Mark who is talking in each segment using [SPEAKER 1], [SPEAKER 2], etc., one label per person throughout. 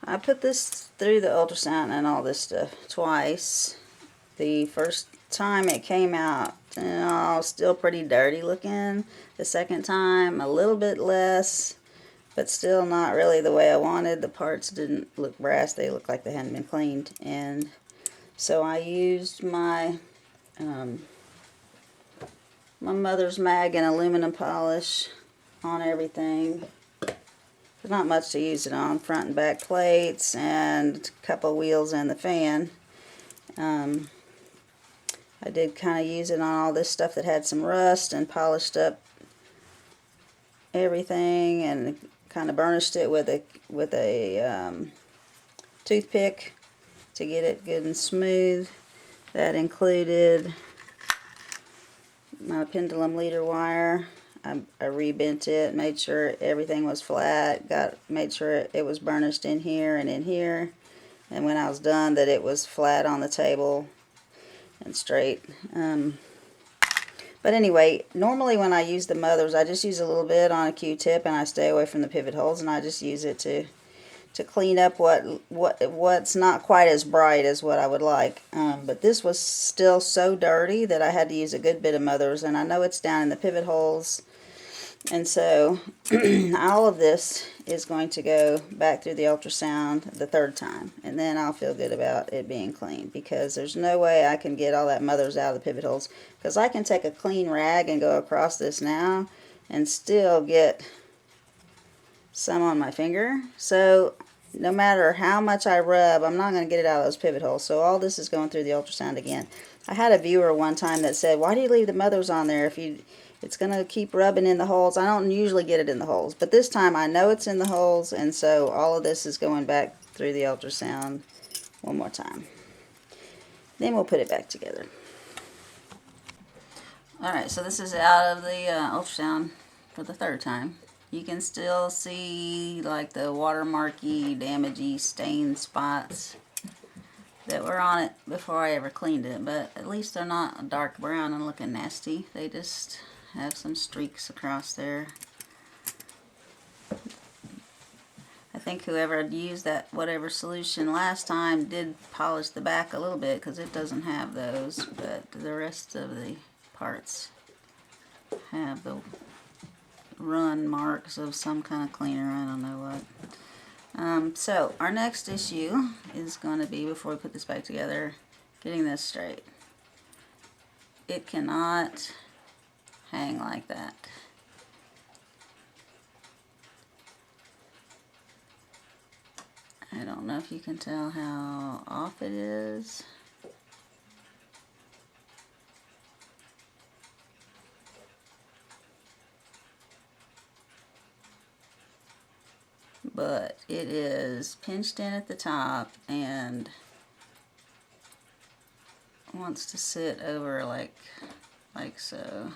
[SPEAKER 1] I put this through the ultrasound and all this stuff twice. The first time it came out, still pretty dirty looking. The second time, a little bit less, but still not really the way I wanted. The parts didn't look brass. They looked like they hadn't been cleaned. And so I used my my mother's mag and aluminum polish on everything. There's not much to use it on. Front and back plates and a couple wheels and the fan. I did kind of use it on all this stuff that had some rust and polished up everything and kind of burnished it with a toothpick to get it good and smooth. That included my pendulum leader wire. I rebent it, made sure everything was flat, made sure it was burnished in here and in here, and when I was done that it was flat on the table and straight. But anyway, normally when I use the mothers, I just use a little bit on a Q-tip and I stay away from the pivot holes, and I just use it to clean up what's not quite as bright as what I would like. But this was still so dirty that I had to use a good bit of mothers, and I know it's down in the pivot holes. And so all of this is going to go back through the ultrasound the third time, and then I'll feel good about it being clean, because there's no way I can get all that mothers out of the pivot holes, because I can take a clean rag and go across this now and still get some on my finger. So no matter how much I rub, I'm not going to get it out of those pivot holes. So all this is going through the ultrasound again. I had a viewer one time that said, why do you leave the mothers on there if it's going to keep rubbing in the holes? I don't usually get it in the holes, but this time I know it's in the holes, and so all of this is going back through the ultrasound one more time. Then we'll put it back together. Alright, so this is out of the ultrasound for the third time. You can still see like the watermarky, damagey, stained spots that were on it before I ever cleaned it, but at least they're not dark brown and looking nasty. They just have some streaks across there. I think whoever had used that whatever solution last time did polish the back a little bit, because it doesn't have those, but the rest of the parts have the run marks of some kind of cleaner. I don't know what. So our next issue is going to be, before we put this back together, getting this straight. It cannot hang like that. I don't know if you can tell how off it is. But it is pinched in at the top and wants to sit over like so.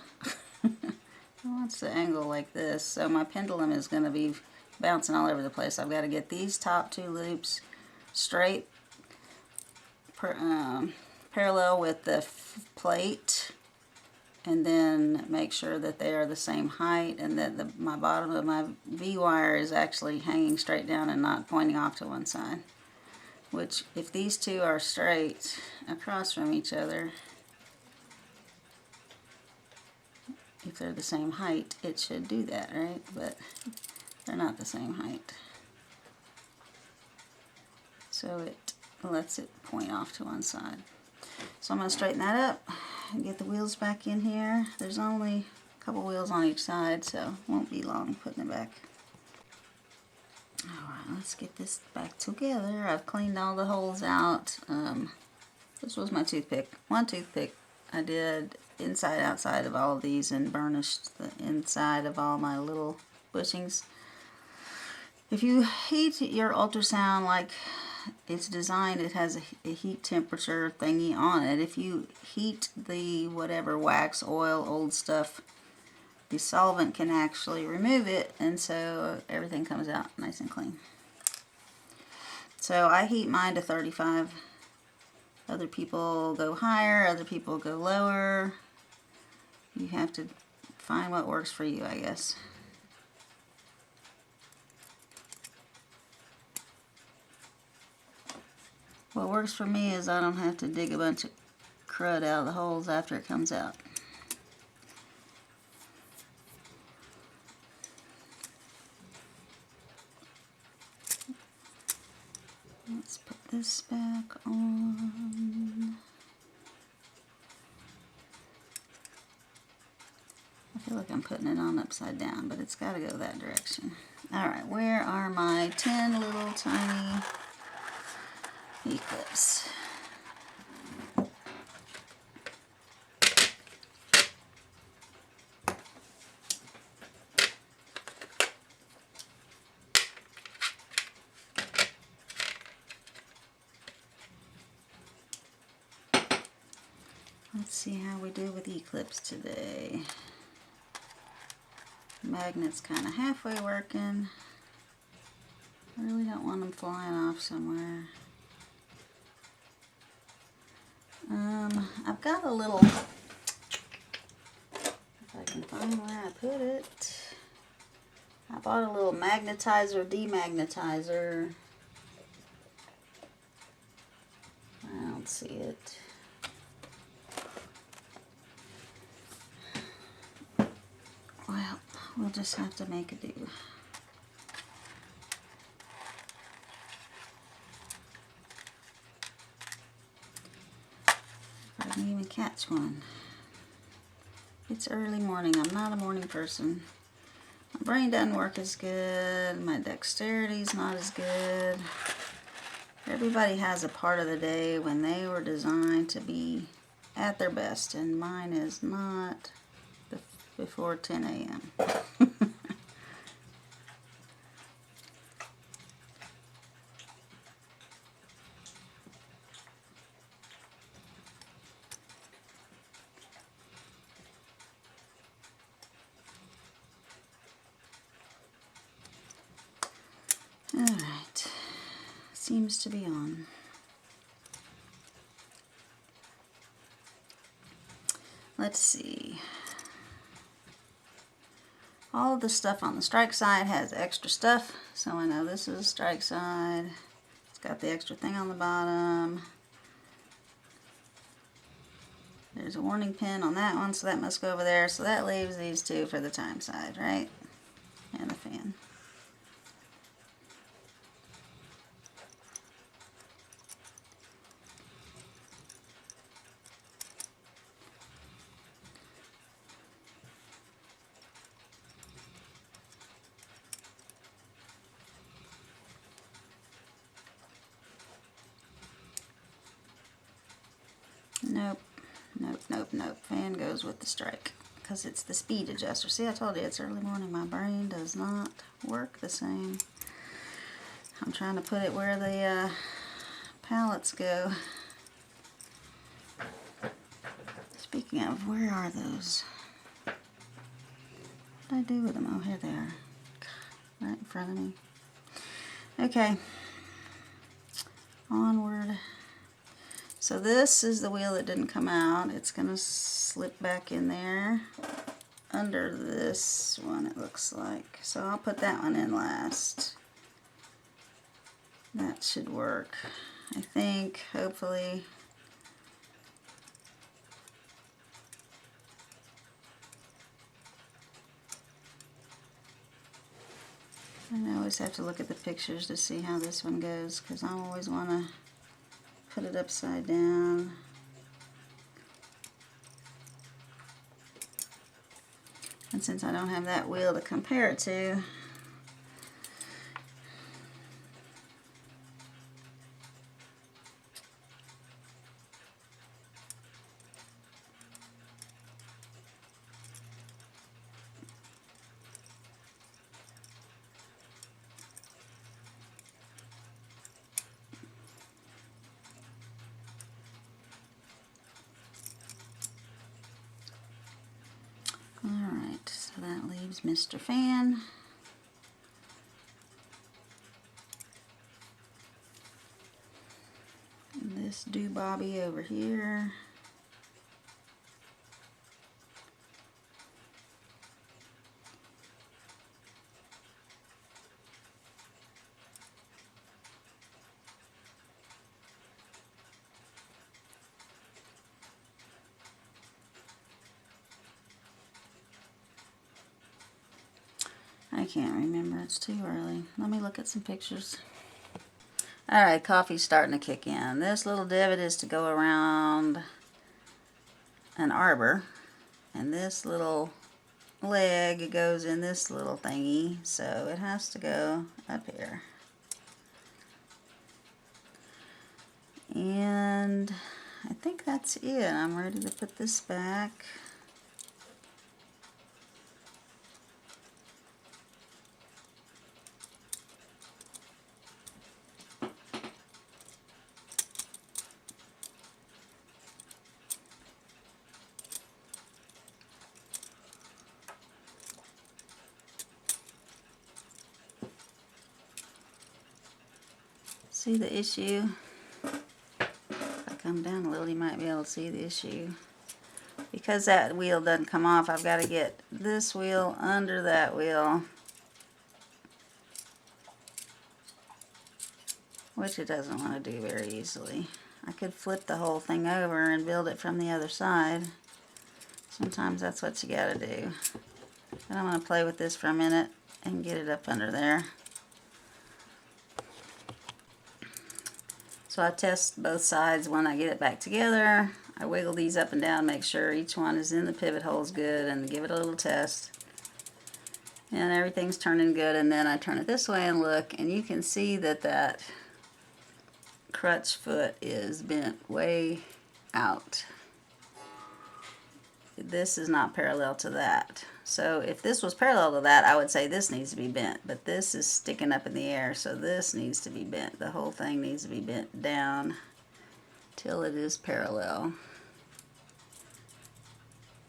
[SPEAKER 1] It wants to angle like this. So my pendulum is going to be bouncing all over the place. I've got to get these top two loops straight, parallel with the plate, and then make sure that they are the same height, and that my bottom of my V-wire is actually hanging straight down and not pointing off to one side. Which, if these two are straight across from each other, if they're the same height, it should do that, right? But they're not the same height. So it lets it point off to one side. So I'm going to straighten that up and get the wheels back in here. There's only a couple wheels on each side, so it won't be long putting it back. Alright, let's get this back together. I've cleaned all the holes out. This was my toothpick. One toothpick I did inside outside of all of these and burnished the inside of all my little bushings. If you heat your ultrasound like it's designed, it has a heat temperature thingy on it. If you heat the whatever wax, oil, old stuff, the solvent can actually remove it, and so everything comes out nice and clean. So I heat mine to 35. Other people go higher, other people go lower. You have to find what works for you, I guess. What works for me is I don't have to dig a bunch of crud out of the holes after it comes out. Let's put this back on. I feel like I'm putting it on upside down, but it's got to go that direction. Alright, where are my 10 little tiny E-clips? Let's see how we do with E-clips today. Magnet's kind of halfway working. I really don't want them flying off somewhere. I've got a little, if I can find where I put it. I bought a little magnetizer, demagnetizer. I don't see it. Well, we'll just have to make a do. If I can even catch one. It's early morning. I'm not a morning person. My brain doesn't work as good. My dexterity's not as good. Everybody has a part of the day when they were designed to be at their best, and mine is not before 10 a.m. Alright, seems to be on. Let's see. All of the stuff on the strike side has extra stuff, so I know this is strike side. It's got the extra thing on the bottom. There's a warning pin on that one, so that must go over there. So that leaves these two for the time side, right? And the fan. Nope, nope, nope, nope. Fan goes with the strike because it's the speed adjuster. See, I told you it's early morning. My brain does not work the same. I'm trying to put it where the pallets go. Speaking of, where are those? What did I do with them? Oh, here they are. Right in front of me. Okay. Onward. So this is the wheel that didn't come out. It's going to slip back in there under this one, it looks like. So I'll put that one in last. That should work, I think, hopefully. And I always have to look at the pictures to see how this one goes, because I always want to put it upside down. And since I don't have that wheel to compare it to, alright, so that leaves Mr. Fan. And this doobobby over here. can't remember. It's too early. Let me look at some pictures. Alright, coffee's starting to kick in. This little divot is to go around an arbor. And this little leg goes in this little thingy. So it has to go up here. And I think that's it. I'm ready to put this back. See the issue? If I come down a little, you might be able to see the issue. Because that wheel doesn't come off, I've got to get this wheel under that wheel, which it doesn't want to do very easily. I could flip the whole thing over and build it from the other side. Sometimes that's what you got to do. But I'm going to play with this for a minute and get it up under there. So I test both sides when I get it back together. I wiggle these up and down, make sure each one is in the pivot holes good, and give it a little test. And everything's turning good, and then I turn it this way and look, and you can see that that crutch foot is bent way out. This is not parallel to that. So if this was parallel to that, I would say this needs to be bent, but this is sticking up in the air, so this needs to be bent. The whole thing needs to be bent down till it is parallel,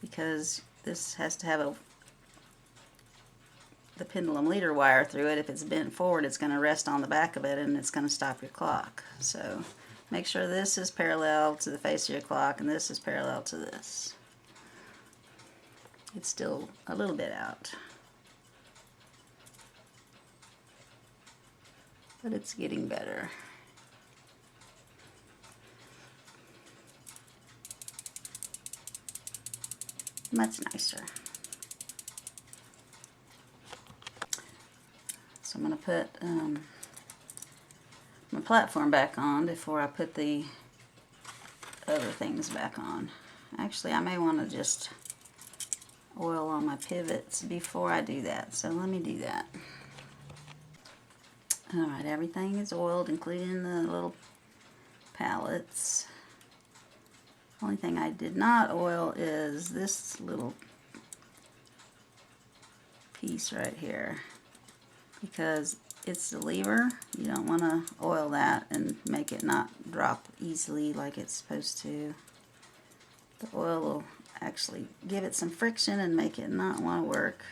[SPEAKER 1] because this has to have the pendulum leader wire through it. If it's bent forward, it's going to rest on the back of it and it's going to stop your clock. So make sure this is parallel to the face of your clock and this is parallel to this. It's still a little bit out, but it's getting better. Much nicer. So I'm going to put my platform back on before I put the other things back on. Actually, I may want to just oil on my pivots before I do that, so let me do that. Alright, everything is oiled, including the little pallets. Only thing I did not oil is this little piece right here, because it's the lever. You don't want to oil that and make it not drop easily like it's supposed to. The oil will actually give it some friction and make it not want to work.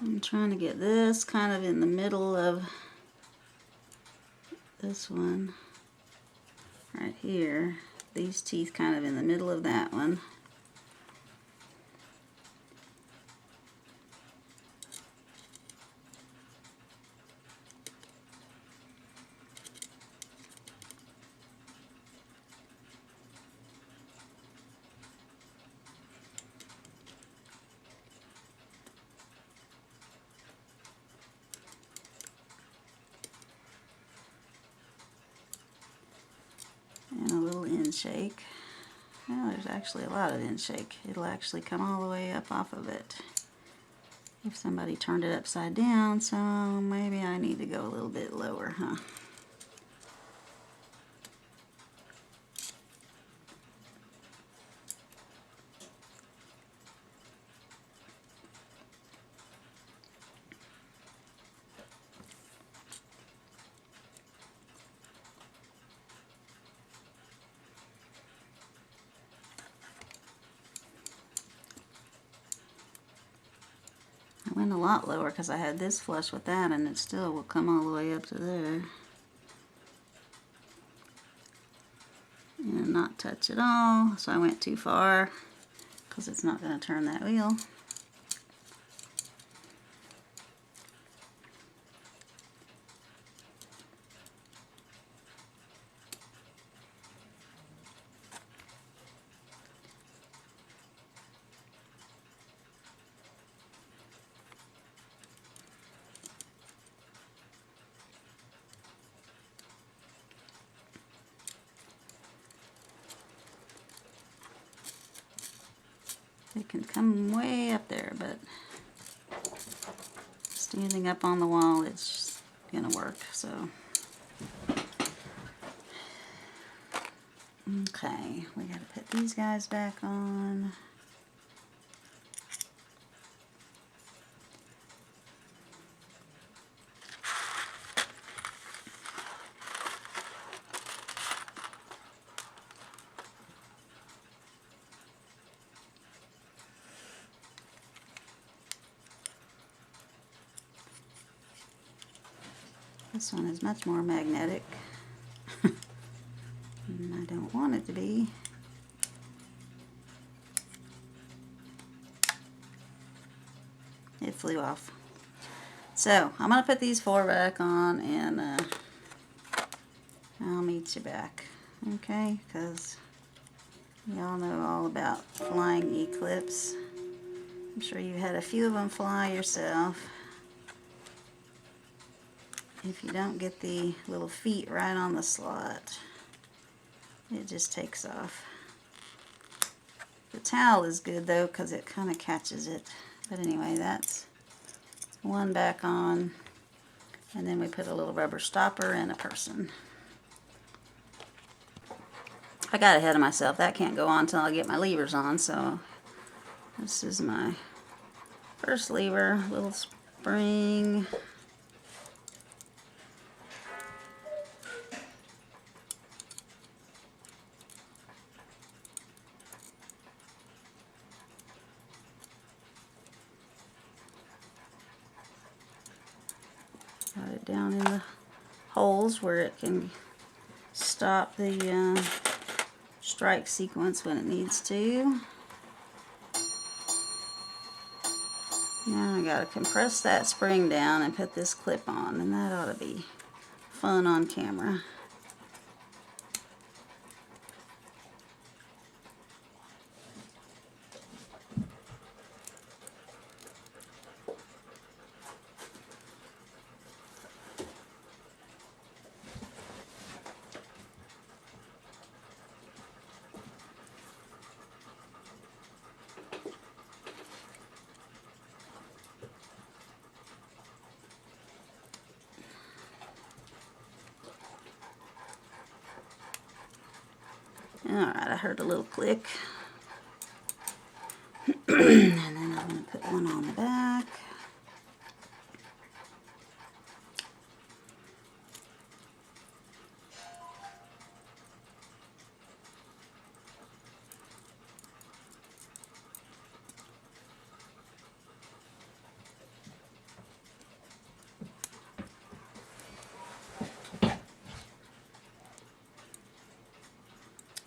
[SPEAKER 1] I'm trying to get this kind of in the middle of this one right here. These teeth kind of in the middle of that one. And a little end shake. Well, there's actually a lot of end shake. It'll actually come all the way up off of it if somebody turned it upside down, so maybe I need to go a little bit lower, huh? I went a lot lower because I had this flush with that, and it still will come all the way up to there. touch it all, so I went too far because it's not going to turn that wheel. It can come way up there, but standing up on the wall, it's gonna work, so. Okay, we gotta put these guys back on. This one is much more magnetic. And I don't want it to be. It flew off. So, I'm going to put these 4 back on, and I'll meet you back. Okay? Because y'all know all about flying eclipse. I'm sure you had a few of them fly yourself. If you don't get the little feet right on the slot, it just takes off. The towel is good though, because it kind of catches it. But anyway, that's one back on, and then we put a little rubber stopper and a person. I got ahead of myself. That can't go on until I get my levers on, so this is my first lever, little spring. Got it down in the holes where it can stop the strike sequence when it needs to. Now I gotta compress that spring down and put this clip on, and that ought to be fun on camera. Alright, I heard a little click. And then I'm going to put one on the back.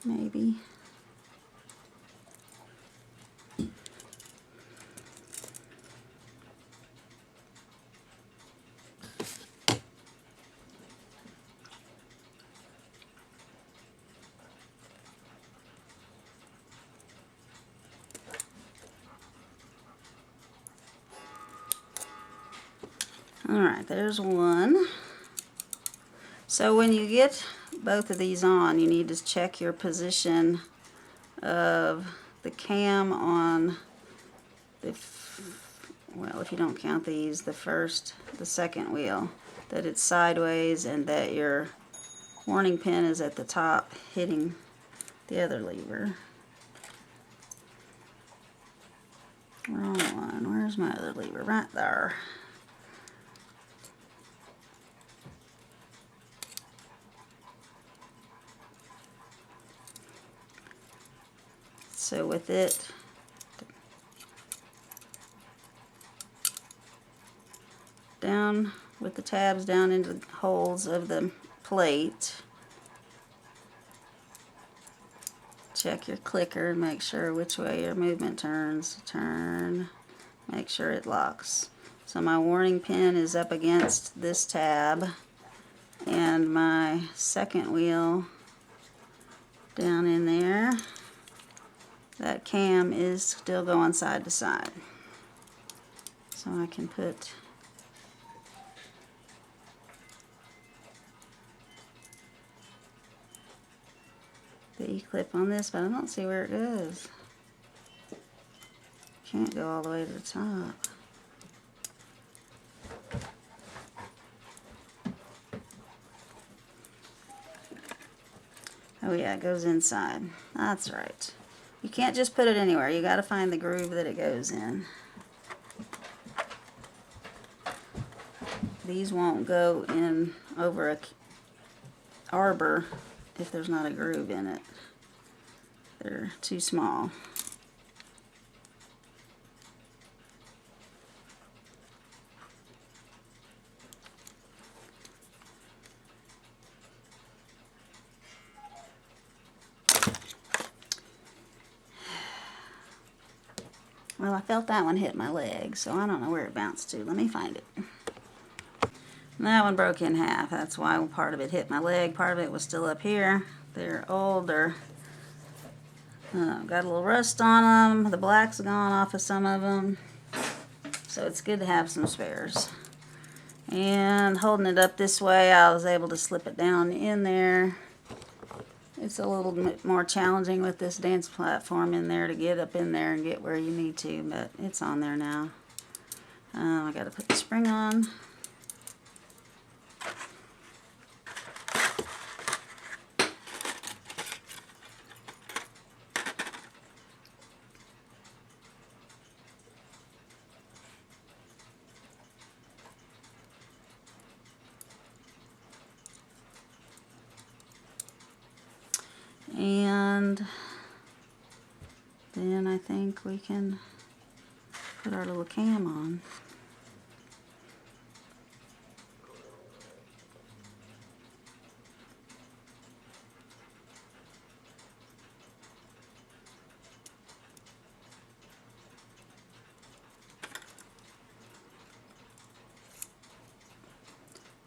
[SPEAKER 1] Maybe. Alright, there's one. So when you get both of these on, you need to check your position of the cam on the, well, if you don't count these, the second wheel, that it's sideways and that your warning pin is at the top hitting the other lever. Wrong one. Where's my other lever? Right there. So with it down, with the tabs down into the holes of the plate, check your clicker and make sure which way your movement turns. Turn, make sure it locks. So my warning pin is up against this tab, and my second wheel down in there. That cam is still going side to side. So I can put the E-clip on this, but I don't see where it goes. Can't go all the way to the top. Oh yeah, it goes inside. That's right. You can't just put it anywhere. You got to find the groove that it goes in. These won't go in over a arbor if there's not a groove in it. They're too small. Well, I felt that one hit my leg, so I don't know where it bounced to. Let me find it. And that one broke in half. That's why part of it hit my leg. Part of it was still up here. They're older. Got a little rust on them. The black's gone off of some of them. So it's good to have some spares. And holding it up this way, I was able to slip it down in there. It's a little bit more challenging with this dance platform in there to get up in there and get where you need to, but it's on there now. I got to put the spring on. And then I think we can put our little cam on.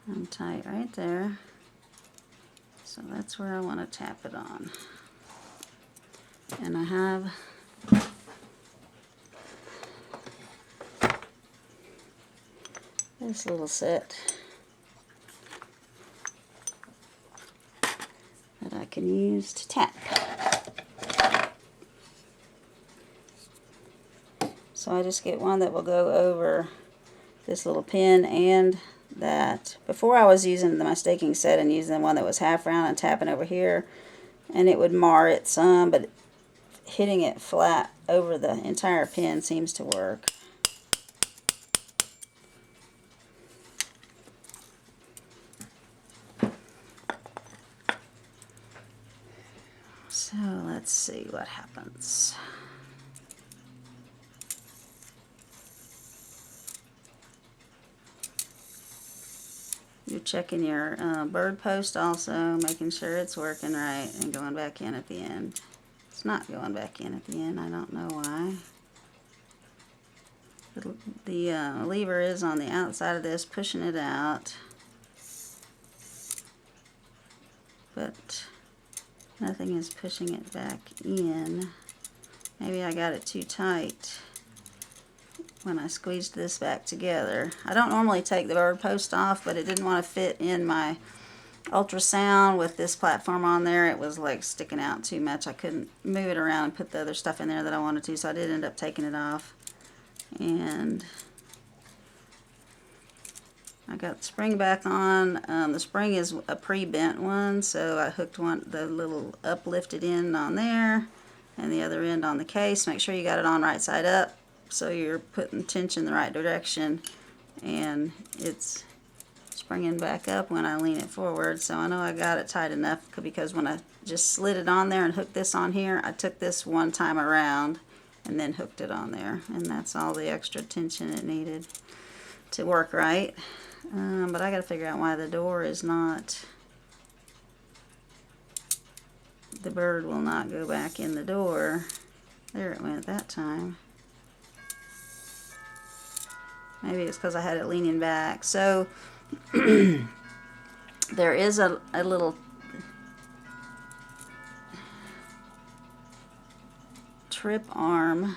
[SPEAKER 1] I'm tight right there. So that's where I want to tap it on. And I have this little set that I can use to tap. So I just get one that will go over this little pin and that. Before I was using my staking set and using the one that was half round and tapping over here, and it would mar it some, but hitting it flat over the entire pin seems to work. So let's see what happens. You're checking your bird post also, making sure it's working right and going back in at the end. It's not going back in at the end. I don't know why. The lever is on the outside of this, pushing it out. But nothing is pushing it back in. Maybe I got it too tight when I squeezed this back together. I don't normally take the bird post off, but it didn't want to fit in my ultrasound with this platform on there. It was like sticking out too much. I couldn't move it around and put the other stuff in there that I wanted to, so I did end up taking it off. And I got the spring back on. The spring is a pre-bent one, so I hooked the little uplifted end on there and the other end on the case. Make sure you got it on right side up, so you're putting tension the right direction, and it's springing back up when I lean it forward. So I know I got it tight enough, because when I just slid it on there and hooked this on here, I took this one time around and then hooked it on there, and that's all the extra tension it needed to work right. But I got to figure out why the door is not the bird will not go back in the door. There it went that time. Maybe it's because I had it leaning back. So there is a little trip arm,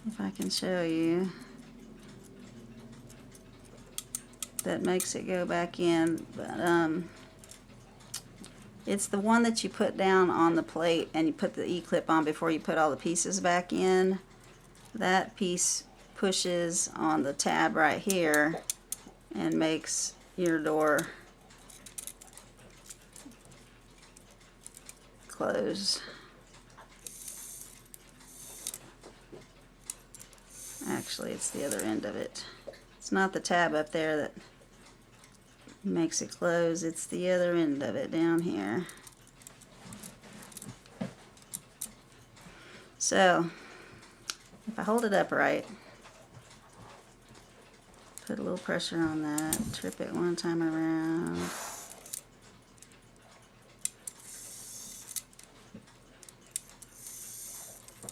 [SPEAKER 1] if I can show you, that makes it go back in, but it's the one that you put down on the plate and you put the E-clip on before you put all the pieces back in. That piece pushes on the tab right here and makes your door close. Actually, it's the other end of it. It's not the tab up there that makes it close, it's the other end of it down here. So if I hold it upright, put a little pressure on that, trip it one time around.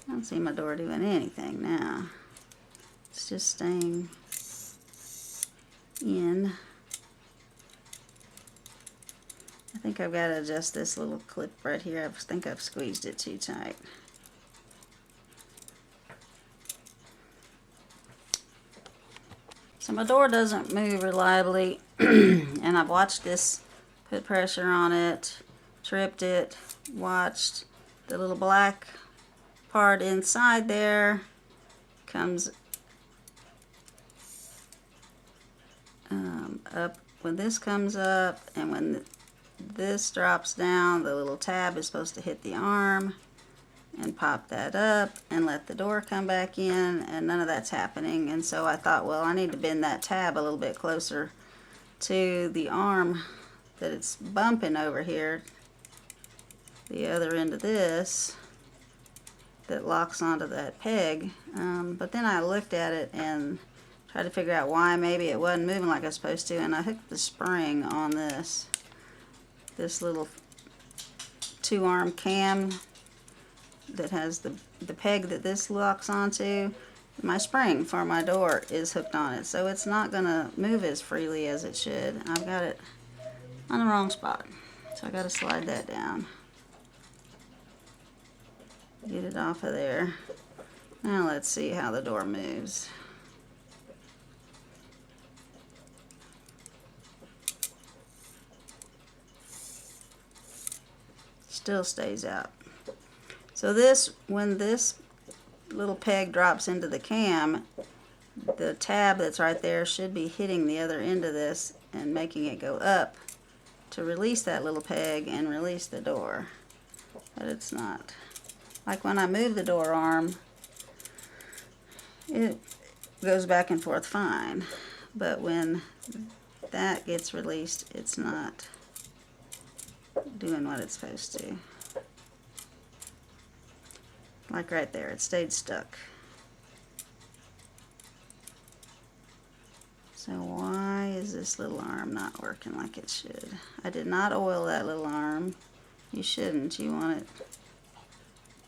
[SPEAKER 1] I don't see my door doing anything now. It's just staying in. I think I've got to adjust this little clip right here. I think I've squeezed it too tight. So my door doesn't move reliably, and I've watched this, put pressure on it, tripped it, watched the little black part inside there comes up when this comes up, and when this drops down, the little tab is supposed to hit the arm and pop that up and let the door come back in, and none of that's happening. And so I thought, well, I need to bend that tab a little bit closer to the arm that it's bumping over here, the other end of this that locks onto that peg. But then I looked at it and tried to figure out why maybe it wasn't moving like I was supposed to, and I hooked the spring on this little 2-arm cam that has the peg that this locks onto. My spring for my door is hooked on it, so it's not gonna move as freely as it should. I've got it on the wrong spot, so I got to slide that down, get it off of there. Now let's see how the door moves. Still stays out. So this, when this little peg drops into the cam, the tab that's right there should be hitting the other end of this and making it go up to release that little peg and release the door. But it's not. Like when I move the door arm, it goes back and forth fine. But when that gets released, it's not doing what it's supposed to. Like right there, it stayed stuck. So why is this little arm not working like it should? I did not oil that little arm. You shouldn't. You want it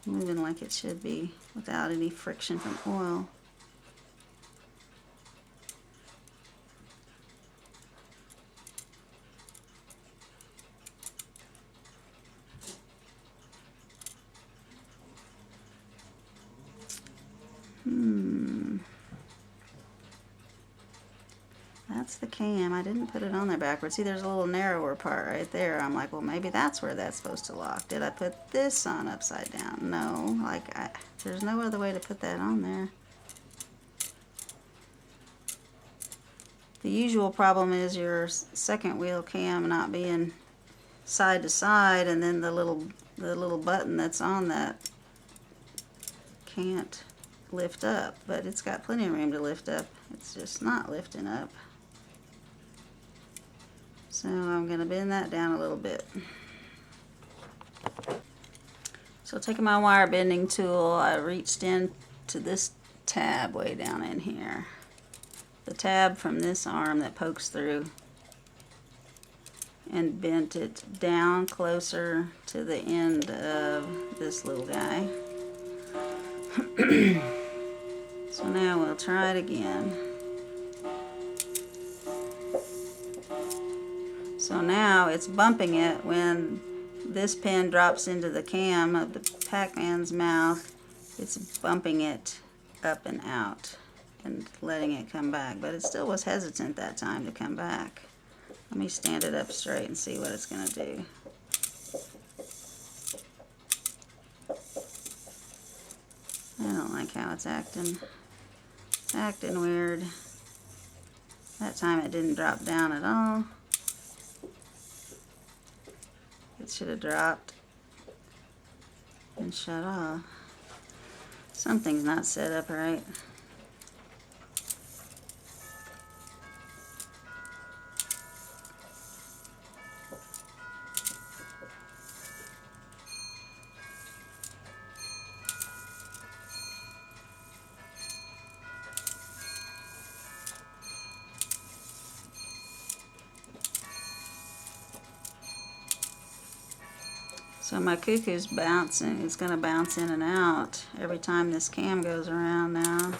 [SPEAKER 1] moving like it should be without any friction from oil. That's the cam. I didn't put it on there backwards. See, there's a little narrower part right there. I'm like, well, maybe that's where that's supposed to lock. Did I put this on upside down? No. Like, there's no other way to put that on there. The usual problem is your second wheel cam not being side to side, and then the little button that's on that can't lift up. But it's got plenty of room to lift up. It's just not lifting up. So I'm going to bend that down a little bit. So taking my wire bending tool, I reached in to this tab way down in here. The tab from this arm that pokes through. and bent it down closer to the end of this little guy. So now we'll try it again. So now it's bumping it when this pin drops into the cam of the Pac-Man's mouth. It's bumping it up and out and letting it come back. But it still was hesitant that time to come back. Let me stand it up straight and see what it's going to do. I don't like how it's acting. It's acting weird. That time it didn't drop down at all. It should have dropped and shut off. Something's not set up right. So my cuckoo's bouncing. It's going to bounce in and out every time this cam goes around now.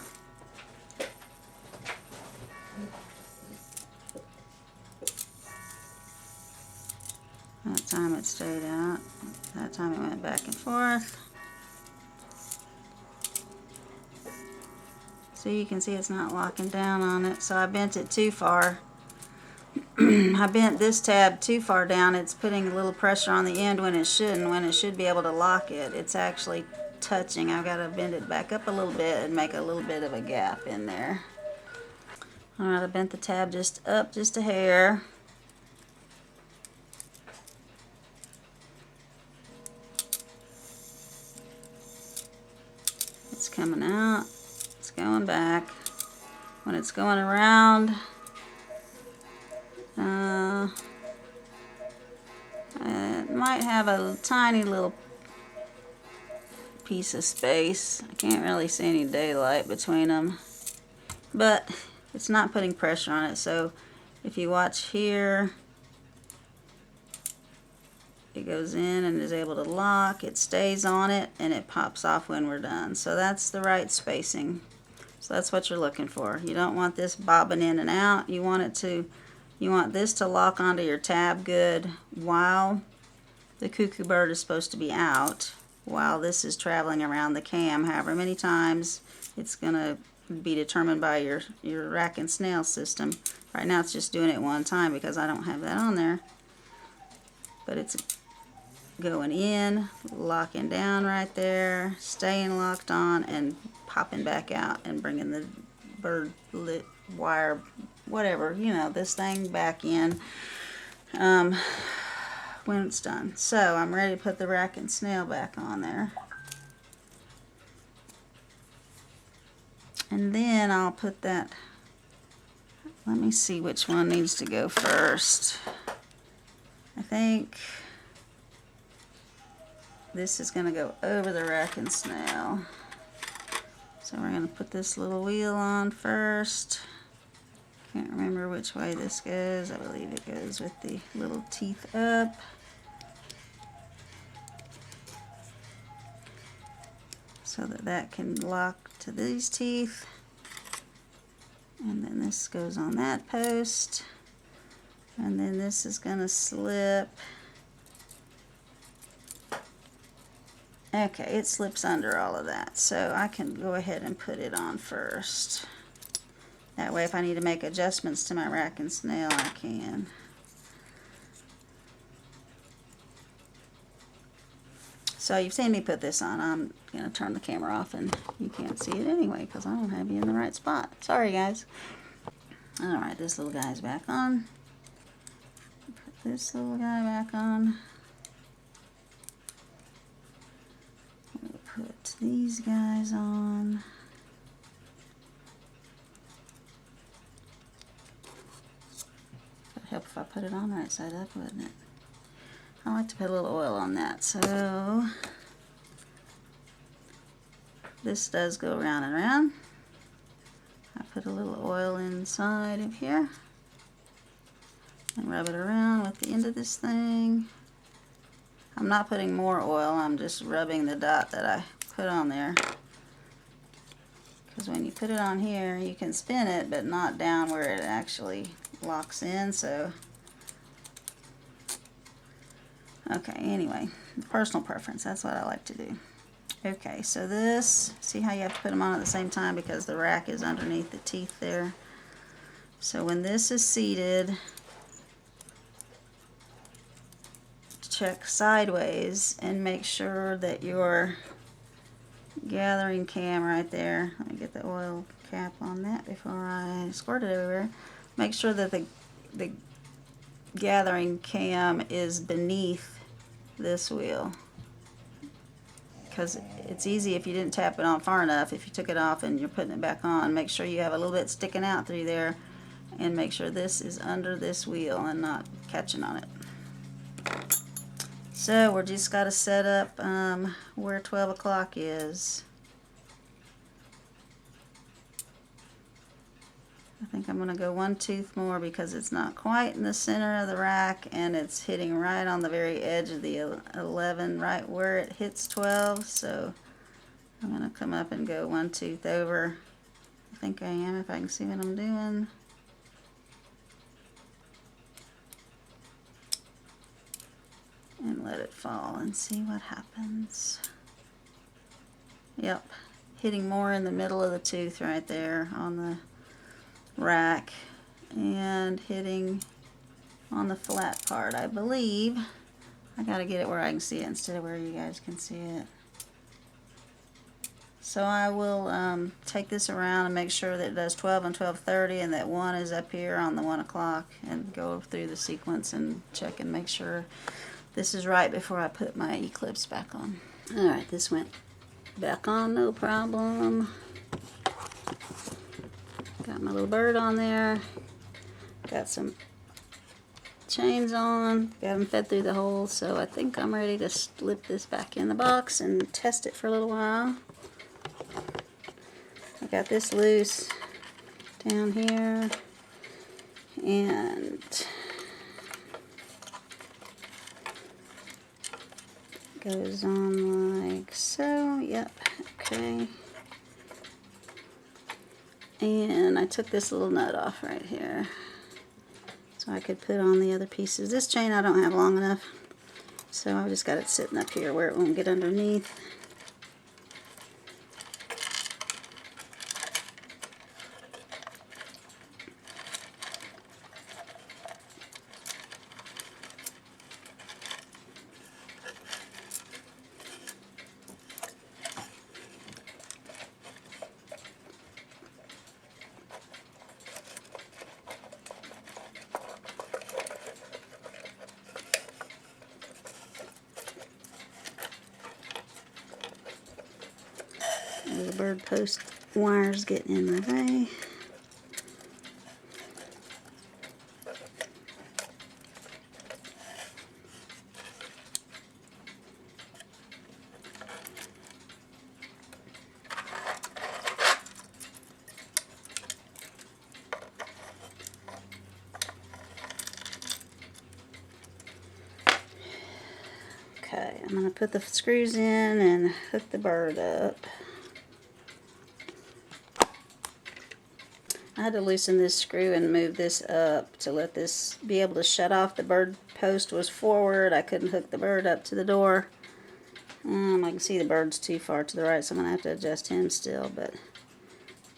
[SPEAKER 1] That time it stayed out. That time it went back and forth. So you can see it's not locking down on it. So I bent it too far. I bent this tab too far down. It's putting a little pressure on the end when it shouldn't, when it should be able to lock it. It's actually touching. I've got to bend it back up a little bit and make a little bit of a gap in there. Alright, I bent the tab just up just a hair. It's coming out. It's going back. When it's going around, it might have a tiny little piece of space. I can't really see any daylight between them, but it's not putting pressure on it. So if you watch here, it goes in and is able to lock. It stays on it and it pops off when we're done. So that's the right spacing. So that's what you're looking for. You don't want this bobbing in and out. You want this to lock onto your tab good while the cuckoo bird is supposed to be out, while this is traveling around the cam. However many times, it's going to be determined by your rack and snail system. Right now it's just doing it one time because I don't have that on there. But it's going in, locking down right there, staying locked on, and popping back out and bringing the bird lit wire, whatever, you know, this thing back in when it's done. So I'm ready to put the rack and snail back on there. And then I'll put that, let me see which one needs to go first. I think this is going to go over the rack and snail. So we're going to put this little wheel on first. Can't remember which way this goes. I believe it goes with the little teeth up. So that can lock to these teeth. And then this goes on that post. And then this is going to slip. Okay, it slips under all of that. So I can go ahead and put it on first. That way if I need to make adjustments to my rack and snail, I can. So you've seen me put this on. I'm going to turn the camera off and you can't see it anyway because I don't have you in the right spot. Sorry guys. Alright, this little guy's back on. Put this little guy back on. We'll put these guys on. It'd help if I put it on right side up, wouldn't it? I like to put a little oil on that. So this does go round and round. I put a little oil inside of here. and rub it around with the end of this thing. I'm not putting more oil, I'm just rubbing the dot that I put on there. Because when you put it on here, you can spin it, but not down where it actually locks in, so. Okay, anyway, personal preference, that's what I like to do. Okay, so this, see how you have to put them on at the same time because the rack is underneath the teeth there. So when this is seated, check sideways and make sure that your gathering cam right there, let me get the oil cap on that before I squirt it everywhere. Make sure that the gathering cam is beneath this wheel, because it's easy if you didn't tap it on far enough. If you took it off and you're putting it back on, make sure you have a little bit sticking out through there, and make sure this is under this wheel and not catching on it. So we're just got to set up where 12 o'clock is. I think I'm going to go one tooth more because it's not quite in the center of the rack and it's hitting right on the very edge of the 11, right where it hits 12. So I'm going to come up and go one tooth over. I think I am, if I can see what I'm doing. And let it fall and see what happens. Yep, hitting more in the middle of the tooth right there on the rack and hitting on the flat part, I believe. I gotta get it where I can see it instead of where you guys can see it. So I will take this around and make sure that it does 12 and 12:30 and that 1 is up here on the 1 o'clock, and go through the sequence and check and make sure this is right before I put my eclipse back on. Alright, this went back on no problem. Got my little bird on there. Got some chains on. Got them fed through the hole, so I think I'm ready to slip this back in the box and test it for a little while. I got this loose down here, and goes on like so. Yep, okay. And I took this little nut off right here so I could put on the other pieces. This chain I don't have long enough, so I've just got it sitting up here where it won't get underneath. The bird post wires getting in my way. Okay, I'm going to put the screws in and hook the bird up. I had to loosen this screw and move this up to let this be able to shut off. The bird post was forward. I couldn't hook the bird up to the door. I can see the bird's too far to the right, so I'm going to have to adjust him still. But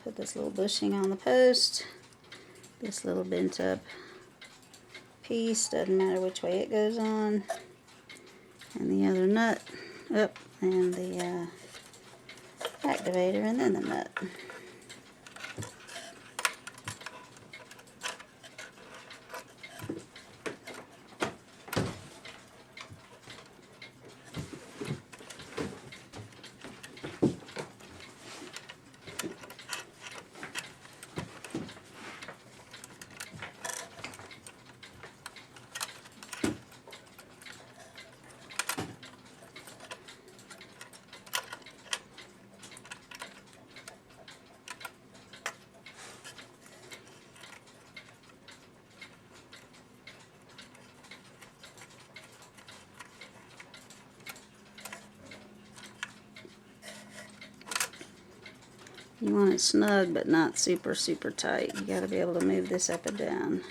[SPEAKER 1] put this little bushing on the post. This little bent up piece, doesn't matter which way it goes on. And the other nut up, and the activator, and then the nut. You want it snug, but not super, super tight. You got to be able to move this up and down.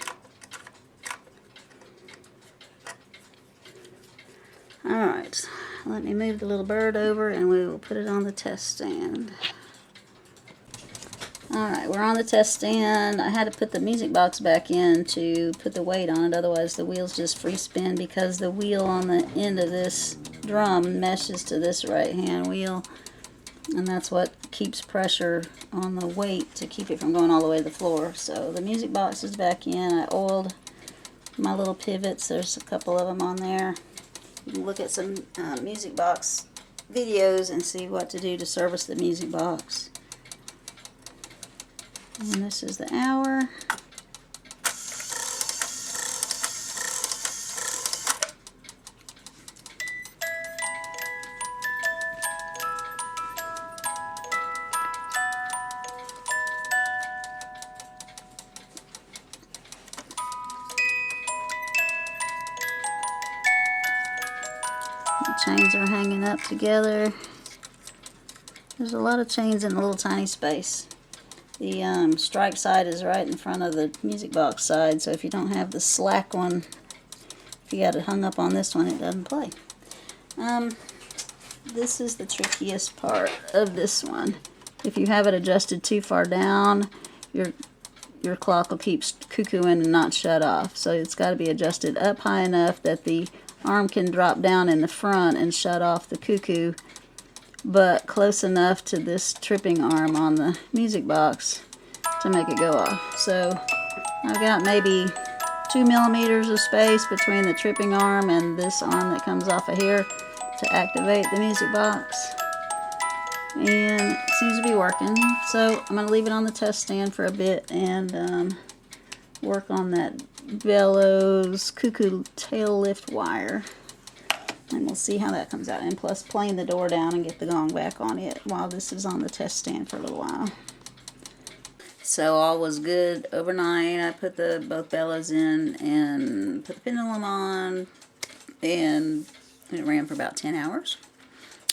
[SPEAKER 1] Alright, let me move the little bird over and we will put it on the test stand. Alright, we're on the test stand. I had to put the music box back in to put the weight on it, otherwise the wheels just free spin because the wheel on the end of this drum meshes to this right hand wheel, and that's what keeps pressure on the weight to keep it from going all the way to the floor. So the music box is back in. I oiled my little pivots. There's a couple of them on there. You can look at some music box videos and see what to do to service the music box. And this is the hour. The chains are hanging up together. There's a lot of chains in a little tiny space. The strike side is right in front of the music box side, so if you don't have the slack one, if you got it hung up on this one, it doesn't play. This is the trickiest part of this one. If you have it adjusted too far down, your clock will keep cuckooing and not shut off. So it's got to be adjusted up high enough that the arm can drop down in the front and shut off the cuckoo, but close enough to this tripping arm on the music box to make it go off. So I've got maybe 2 millimeters of space between the tripping arm and this arm that comes off of here to activate the music box. And it seems to be working. So I'm going to leave it on the test stand for a bit and work on that bellows cuckoo tail lift wire. And we'll see how that comes out. And plus playing the door down and get the gong back on it while this is on the test stand for a little while. So all was good overnight. I put the both bellows in and put the pendulum on, and it ran for about 10 hours.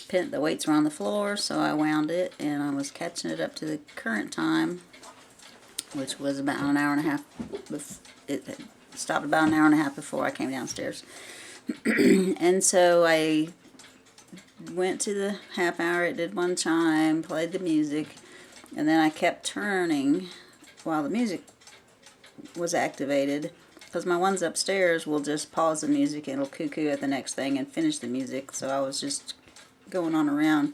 [SPEAKER 1] The weights were on the floor, so I wound it, and I was catching it up to the current time, which was about an hour and a half. It stopped about an hour and a half before I came downstairs. And so I went to the half hour, it did one chime, played the music, and then I kept turning while the music was activated, because my ones upstairs will just pause the music and it'll cuckoo at the next thing and finish the music. So I was just going on around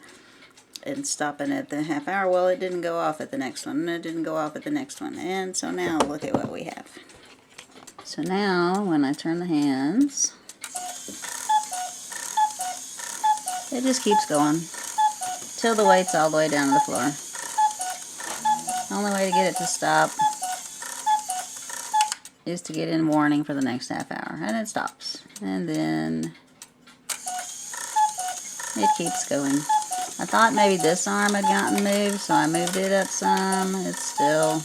[SPEAKER 1] and stopping at the half hour. Well, it didn't go off at the next one, and it didn't go off at the next one. And so now look at what we have. So now when I turn the hands, it just keeps going till the weight's all the way down to the floor. The only way to get it to stop is to get in warning for the next half hour, and it stops. And then it keeps going. I thought maybe this arm had gotten moved, so I moved it up some. It still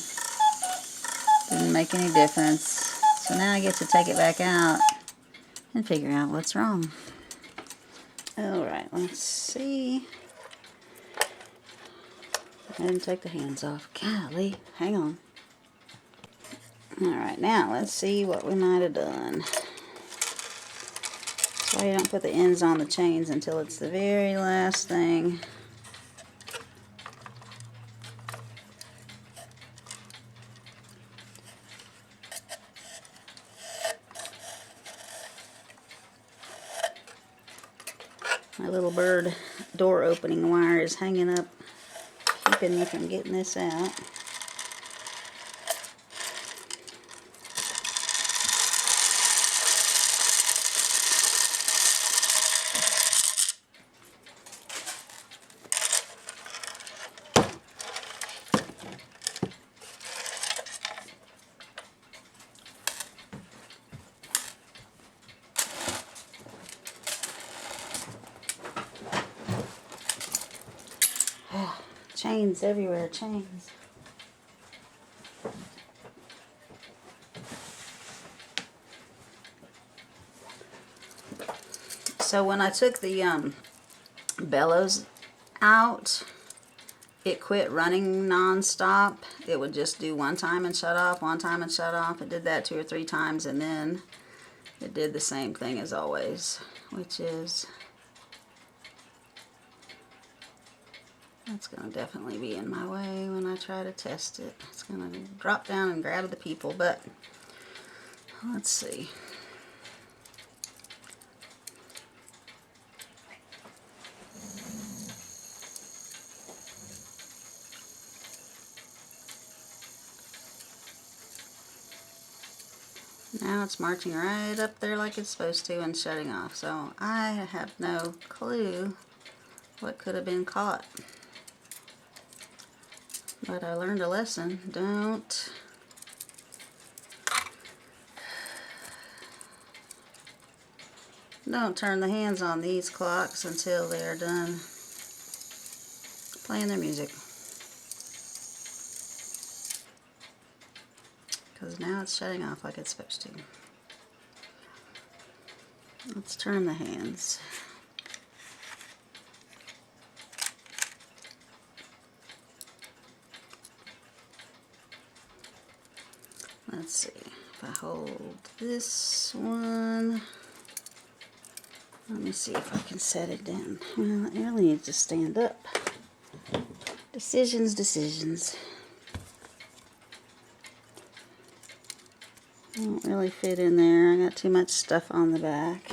[SPEAKER 1] didn't make any difference. So now I get to take it back out and figure out what's wrong. Alright, let's see. I didn't take the hands off. Golly, hang on. Alright, now let's see what we might have done. That's why you don't put the ends on the chains until it's the very last thing. My little bird door opening wire is hanging up, keeping me from getting this out. Chains everywhere, chains. So when I took the bellows out, it quit running non-stop, it would just do one time and shut off, one time and shut off. It did that 2 or 3 times, and then it did the same thing as always, which is, that's going to definitely be in my way when I try to test it. It's going to drop down and grab the people, but let's see. Now it's marching right up there like it's supposed to and shutting off. So I have no clue what could have been caught. But I learned a lesson. Don't turn the hands on these clocks until they are done playing their music. Because now it's shutting off like it's supposed to. Let's turn the hands. Let's see, if I hold this one, let me see if I can set it down. Well, it really needs to stand up. Decisions. Don't really fit in there. I got too much stuff on the back.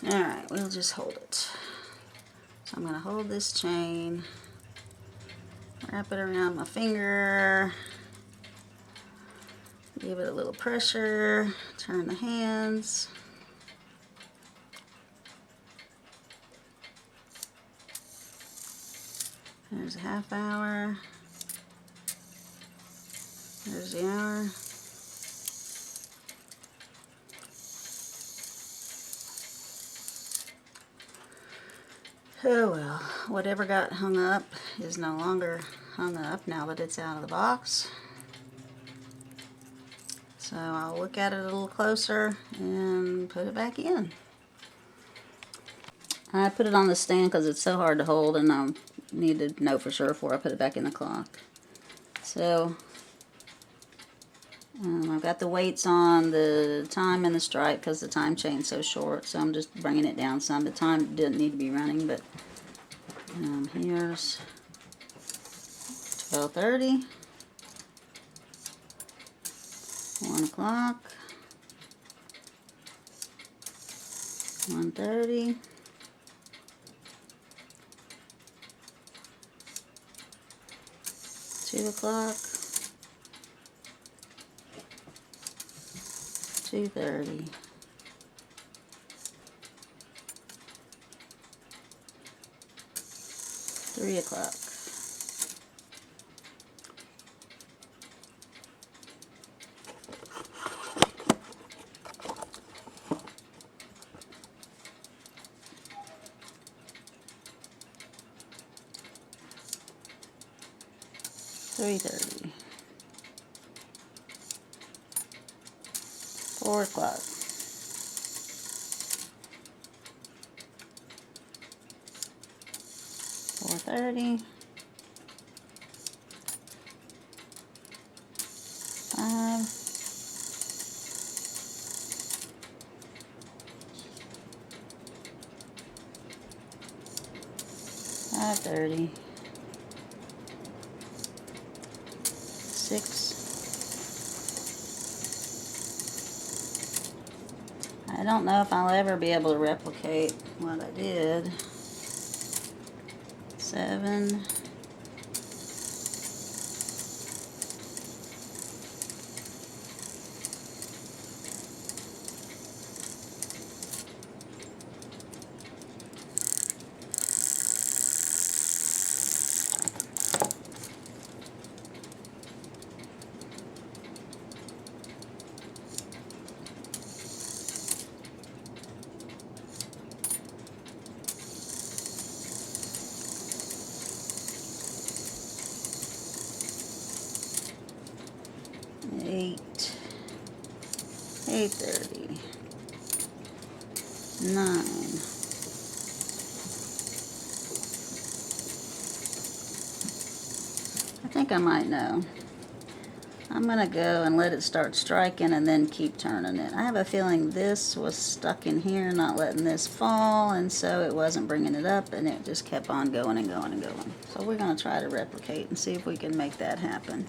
[SPEAKER 1] Alright, we'll just hold it. So I'm going to hold this chain, wrap it around my finger, give it a little pressure, turn the hands. There's a half hour. There's the hour. Oh well, whatever got hung up is no longer hung up now that it's out of the box. So I'll look at it a little closer and put it back in. I put it on the stand because it's so hard to hold, and I need to know for sure before I put it back in the clock. So I've got the weights on the time and the strike because the time chain's so short, so I'm just bringing it down some. The time didn't need to be running, but here's 12:30, 1 o'clock, 1:30, 2 o'clock, 2:30. 3 o'clock. 3:30. 4 o'clock. 4:30. 5. 5:30. 6. I don't know if I'll ever be able to replicate what I did. 7. 8. 8:30. 9. think I might know. I'm going to go and let it start striking and then keep turning it. I have a feeling this was stuck in here, not letting this fall, and so it wasn't bringing it up, and it just kept on going and going and going. So we're going to try to replicate and see if we can make that happen.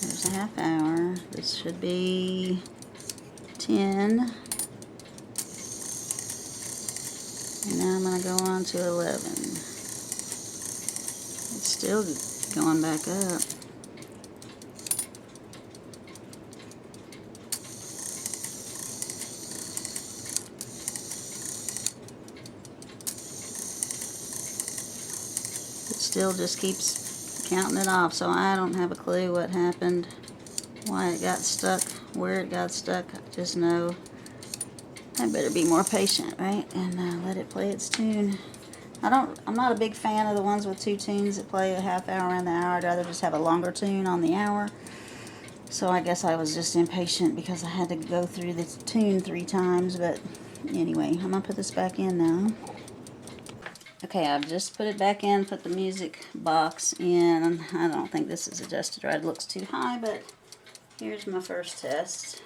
[SPEAKER 1] There's a half hour. This should be 10. And now I'm going to go on to 11. It's still going back up. It still just keeps counting it off, so I don't have a clue what happened, why it got stuck, where it got stuck. I just know I better be more patient, right? And let it play its tune. I'm not a big fan of the ones with 2 tunes that play a half hour and the hour. I'd rather just have a longer tune on the hour. So I guess I was just impatient because I had to go through this tune 3 times. But anyway, I'm going to put this back in now. Okay, I've just put it back in, put the music box in. I don't think this is adjusted right. It looks too high, but here's my first test.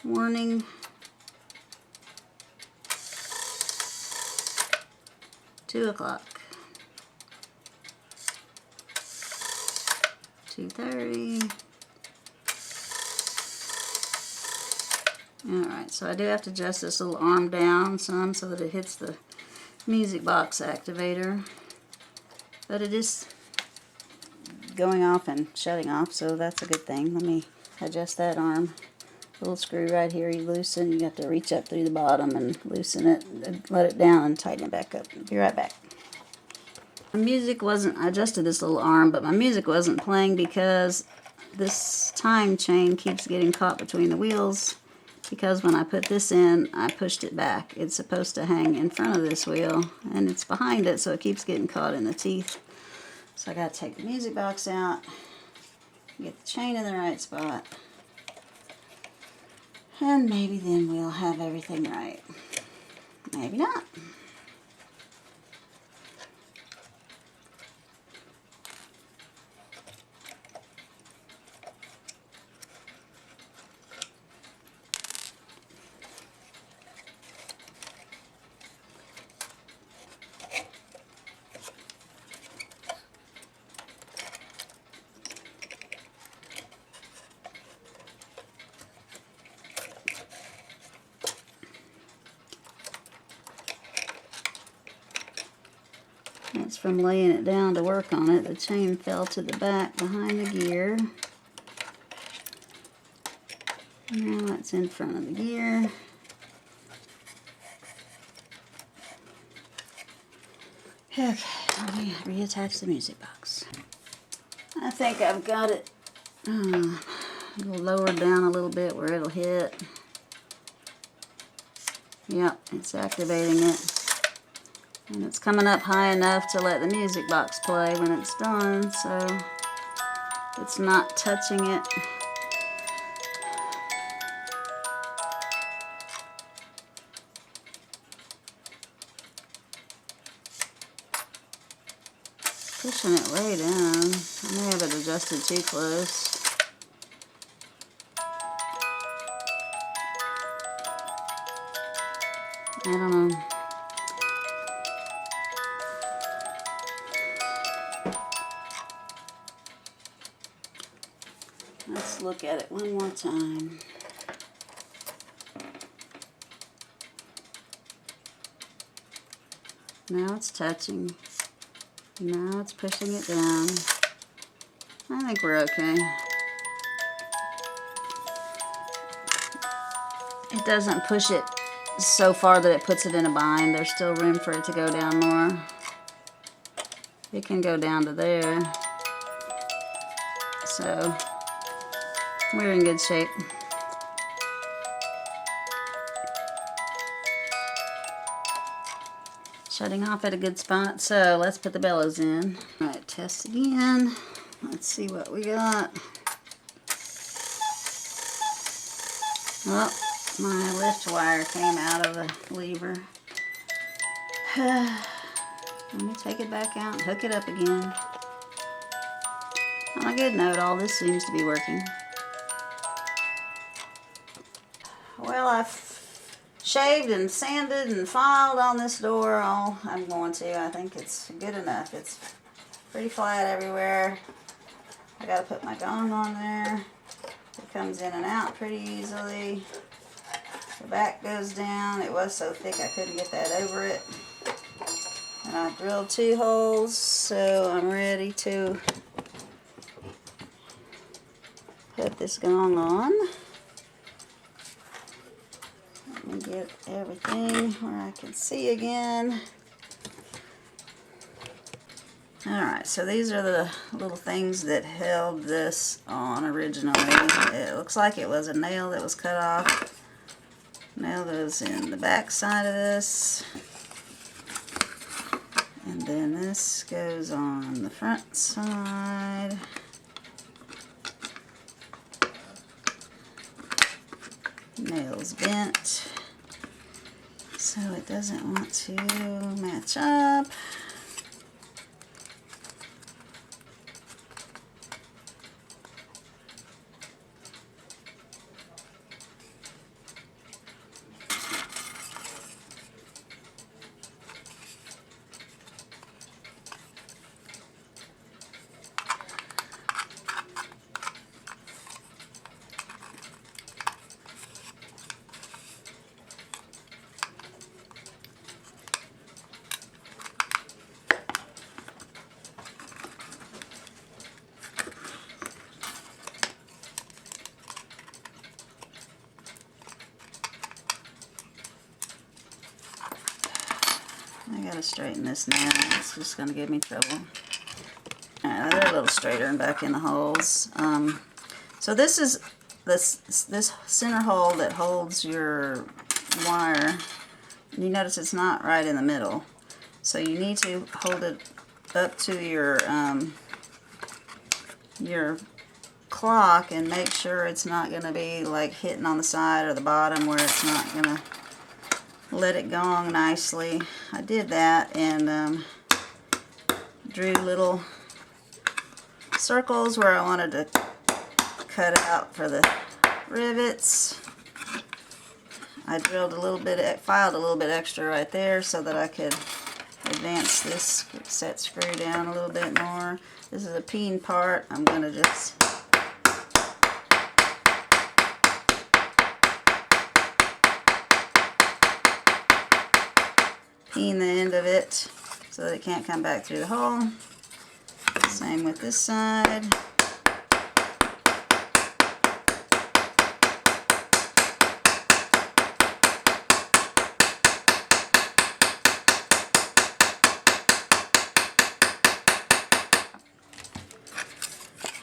[SPEAKER 1] Warning. Two o'clock. 2:30. Alright, so I do have to adjust this little arm down some so that it hits the music box activator. But it is going off and shutting off, so that's a good thing. Let me adjust that arm. Little screw right here you loosen. You have to reach up through the bottom and loosen it, and let it down and tighten it back up. Be right back. My music wasn't, I adjusted this little arm, but my music wasn't playing because this time chain keeps getting caught between the wheels. Because when I put this in, I pushed it back. It's supposed to hang in front of this wheel, and it's behind it, so it keeps getting caught in the teeth. So I gotta take the music box out, get the chain in the right spot, and maybe then we'll have everything right. Maybe not. That's from laying it down to work on it. The chain fell to the back behind the gear. Now it's in front of the gear. Okay, let me reattach the music box. I think I've got it lowered down a little bit where it'll hit. Yep, it's activating it. And it's coming up high enough to let the music box play when it's done, so it's not touching it. Pushing it way down. I may have it adjusted too close. I don't know. Let's look at it one more time. Now it's touching. Now it's pushing it down. I think we're okay. It doesn't push it so far that it puts it in a bind. There's still room for it to go down more. It can go down to there. So we're in good shape. shutting off at a good spot. So let's put the bellows in. All right, test again. Let's see what we got. Oh, my lift wire came out of the lever. Let me take it back out and hook it up again. On a good note, all this seems to be working. Well, I've shaved and sanded and filed on this door all I'm going to. I think it's good enough. It's pretty flat everywhere. I gotta put my gong on there. It comes in and out pretty easily. The back goes down. It was so thick I couldn't get that over it. And I drilled 2 holes, so I'm ready to put this gong on. Let me get everything where I can see again. Alright, so these are the little things that held this on originally. It looks like it was a nail that was cut off. Nail goes in the back side of this. And then this goes on the front side. Nail's bent, so it doesn't want to match up. I gotta straighten this now. It's just gonna give me trouble. Alright, they're a little straighter and back in the holes. So this is this center hole that holds your wire. You notice it's not right in the middle. So you need to hold it up to your clock and make sure it's not gonna be like hitting on the side or the bottom where it's not gonna let it gong nicely. I did that and drew little circles where I wanted to cut out for the rivets. I drilled a little bit, filed a little bit extra right there so that I could advance this set screw down a little bit more. This is a peen part. I'm going to just peen the end of it so that it can't come back through the hole. Same with this side.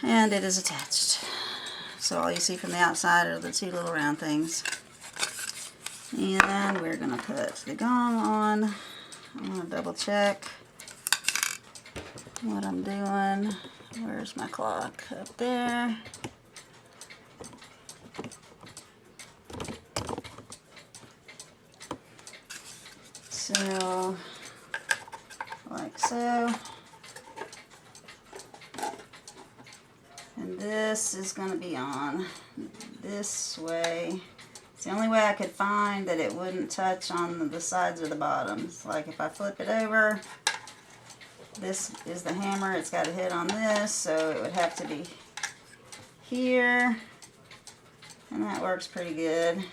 [SPEAKER 1] And it is attached. So all you see from the outside are the 2 little round things. And we're going to put the gong on. I'm going to double check what I'm doing. Where's my clock? Up there. So, like so. And this is going to be on this way. It's the only way I could find that it wouldn't touch on the sides or the bottoms. Like if I flip it over, this is the hammer. It's got to hit on this, so it would have to be here. And that works pretty good.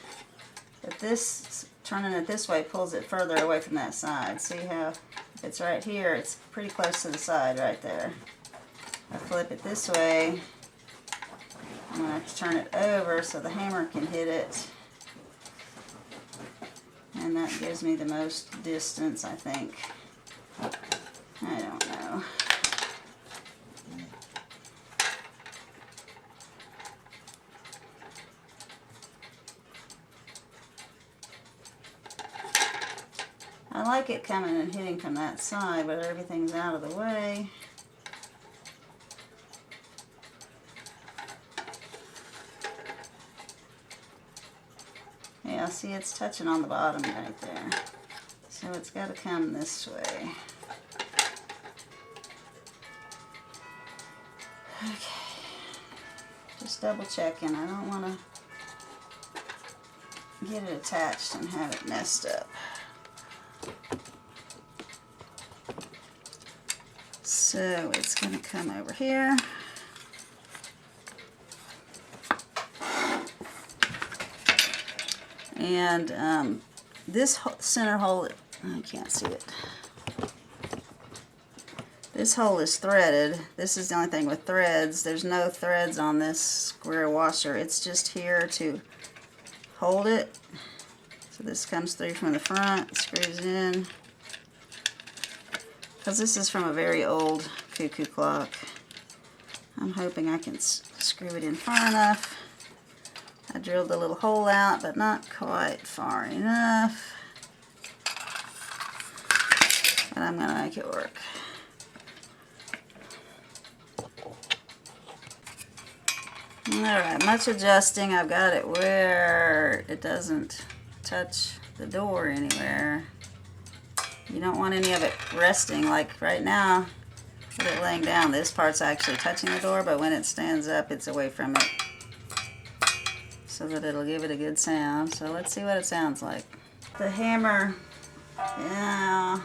[SPEAKER 1] But this, turning it this way, pulls it further away from that side. See how if it's right here, it's pretty close to the side right there. I flip it this way, I'm going to have to turn it over so the hammer can hit it. And that gives me the most distance, I think. I don't know. I like it coming and hitting from that side, but everything's out of the way. Yeah, see, it's touching on the bottom right there. So it's got to come this way. Okay. Just double checking. I don't want to get it attached and have it messed up. So it's going to come over here. And this center hole, I can't see it. This hole is threaded. This is the only thing with threads. There's no threads on this square washer. It's just here to hold it. So this comes through from the front, screws in. Because this is from a very old Cuckoo clock. I'm hoping I can screw it in far enough. I drilled a little hole out, but not quite far enough. But I'm going to make it work. Alright, much adjusting. I've got it where it doesn't touch the door anywhere. You don't want any of it resting, like right now, with it laying down. This part's actually touching the door, but when it stands up, it's away from it, so that it'll give it a good sound. So let's see what it sounds like. The hammer, yeah,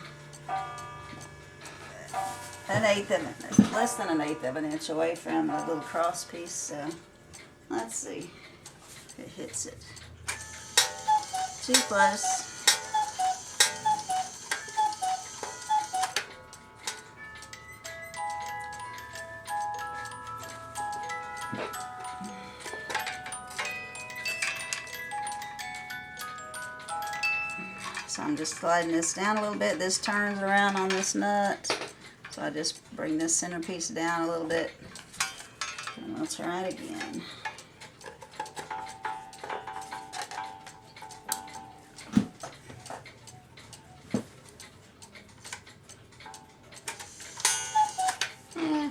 [SPEAKER 1] less than an eighth of an inch away from the little cross piece. So let's see if it hits it. Too close. So I'm just sliding this down a little bit. This turns around on this nut. So I just bring this centerpiece down a little bit. And we'll try it again.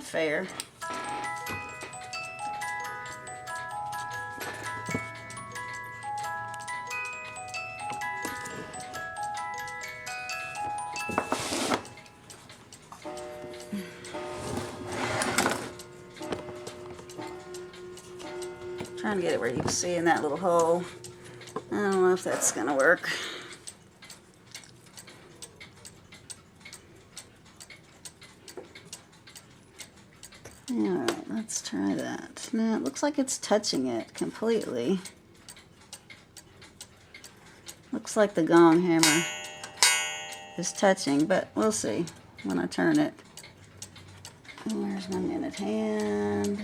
[SPEAKER 1] Fair. Trying to get it where you can see in that little hole. I don't know if that's gonna work. Alright, let's try that. Now it looks like it's touching it completely. Looks like the gong hammer is touching, but we'll see when I turn it. And where's my minute hand?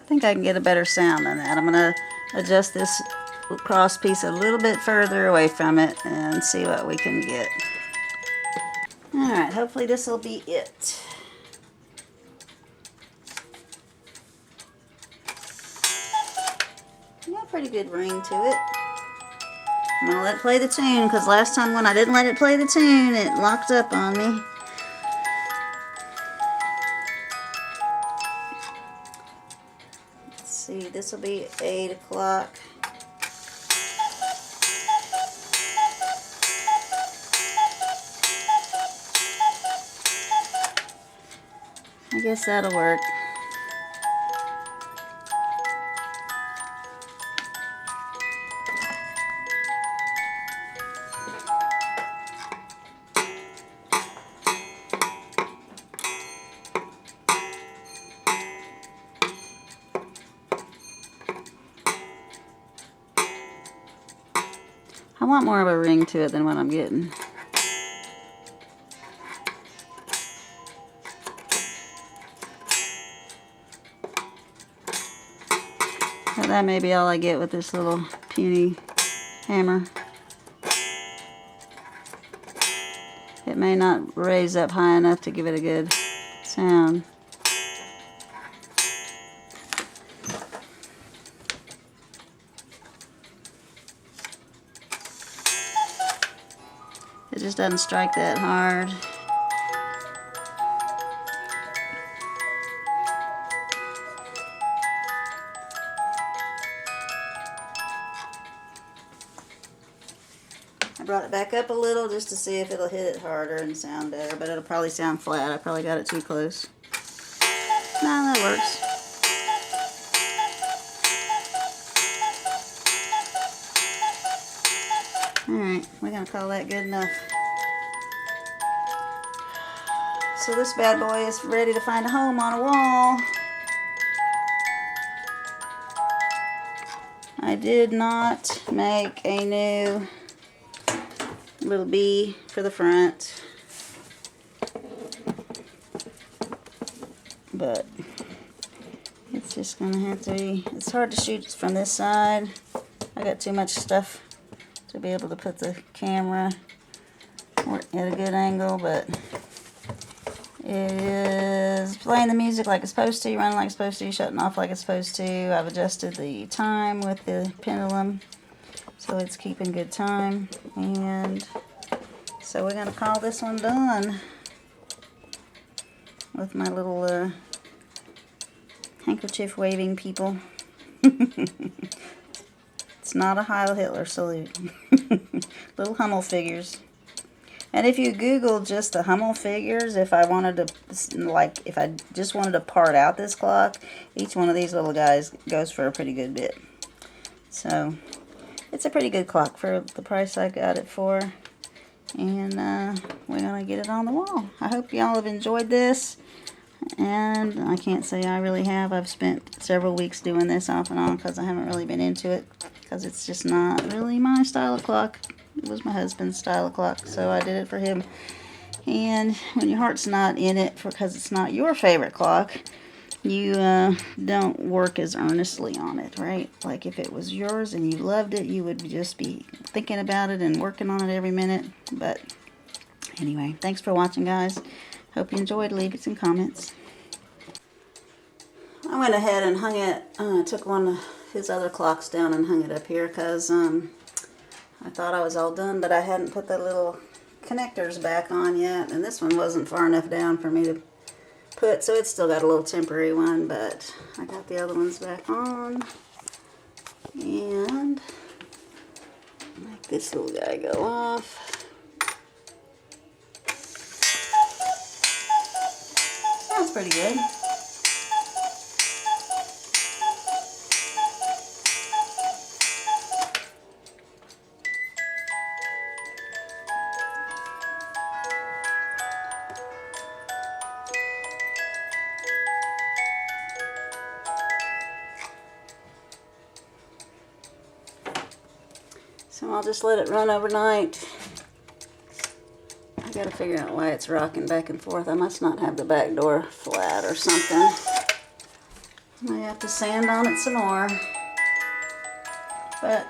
[SPEAKER 1] I think I can get a better sound than that. I'm going to adjust this cross piece a little bit further away from it and see what we can get. Alright, hopefully this will be it. Got a pretty good ring to it. I'm going to let it play the tune, because last time when I didn't let it play the tune, it locked up on me. Let's see, this will be 8 o'clock. I guess that'll work. I want more of a ring to it than what I'm getting. So that may be all I get with this little puny hammer. It may not raise up high enough to give it a good sound. It just doesn't strike that hard. I brought it back up a little just to see if it'll hit it harder and sound better, but it'll probably sound flat. I probably got it too close. No, that works. Alright, we're going to call that good enough. So this bad boy is ready to find a home on a wall. I did not make a new little bee for the front, but it's just going to have to be, it's hard to shoot from this side. I got too much stuff to be able to put the camera at a good angle, but it is playing the music like it's supposed to, running like it's supposed to, shutting off like it's supposed to. I've adjusted the time with the pendulum, so it's keeping good time. And so we're going to call this one done with my little handkerchief waving people. It's not a Heil Hitler salute. Little Hummel figures. And if you Google just the Hummel figures, if I wanted to, like, if I just wanted to part out this clock, each one of these little guys goes for a pretty good bit. So, it's a pretty good clock for the price I got it for. And we're going to get it on the wall. I hope y'all have enjoyed this. And I can't say I really have. I've spent several weeks doing this off and on because I haven't really been into it. Because it's just not really my style of clock. It was my husband's style of clock, so I did it for him. And when your heart's not in it because it's not your favorite clock, you don't work as earnestly on it, right? Like if it was yours and you loved it, you would just be thinking about it and working on it every minute. But anyway, thanks for watching, guys. Hope you enjoyed. Leave some comments. I went ahead and hung it, took one of his other clocks down and hung it up here because I thought I was all done, but I hadn't put the little connectors back on yet, and this one wasn't far enough down for me to put, so it's still got a little temporary one, but I got the other ones back on, and make this little guy go off. Sounds pretty good. So I'll just let it run overnight. I gotta figure out why it's rocking back and forth. I must not have the back door flat or something. I have to sand on it some more. But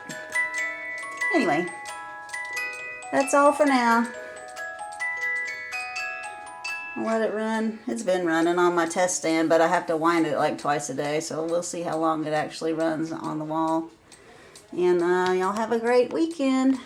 [SPEAKER 1] anyway, that's all for now. I'll let it run. It's been running on my test stand, but I have to wind it like twice a day, so we'll see how long it actually runs on the wall. And y'all have a great weekend.